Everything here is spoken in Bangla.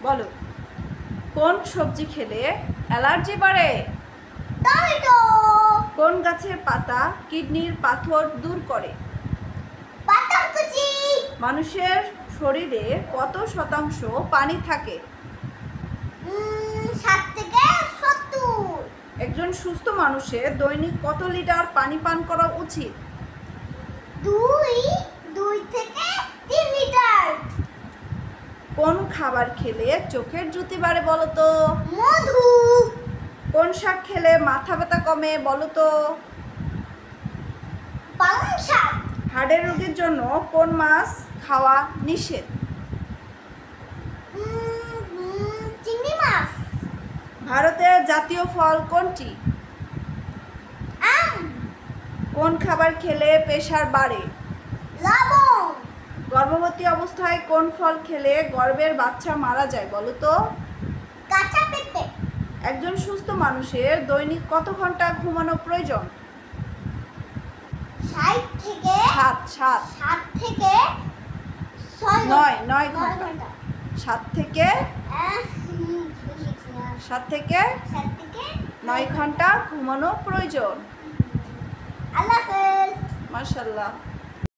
বলো, কোন সবজি খেলে অ্যালার্জি বাড়ে? টমেটো। কোন গাছের পাতা কিডনির পাথর দূর করে? পাতাকুচি। মানুষের শরীরে কত শতাংশ পানি থাকে? 60 থেকে 70। একজন সুস্থ মানুষের দৈনিক কত লিটার পানি পান করা উচিত? 2 থেকে 3 লিটার। কোন খাবার খেলে চোখের জ্যোতি বাড়ে বলো তো? মধু। কোন শাক খেলে মাথা ব্যথা কমে বলো তো? পালং শাক। হার্টের রোগীর জন্য কোন মাছ খাওয়া নিষেধ? চিংড়ি মাছ। ভারতের জাতীয় ফল কোনটি? আম। কোন খাবার খেলে প্রেশার বাড়ে? লবণ। গর্ভবতী অবস্থায় কোন ফল খেলে গর্ভের বাচ্চা মারা যায় বলো তো? কাঁচা পেঁপে। একজন সুস্থ মানুষের দৈনিক কত ঘন্টা ঘুমানো প্রয়োজন? 7 থেকে 9 ঘন্টা। 7 থেকে 9 ঘন্টা ঘুমানো প্রয়োজন। আল্লাহ হাফেজ। মাশাআল্লাহ।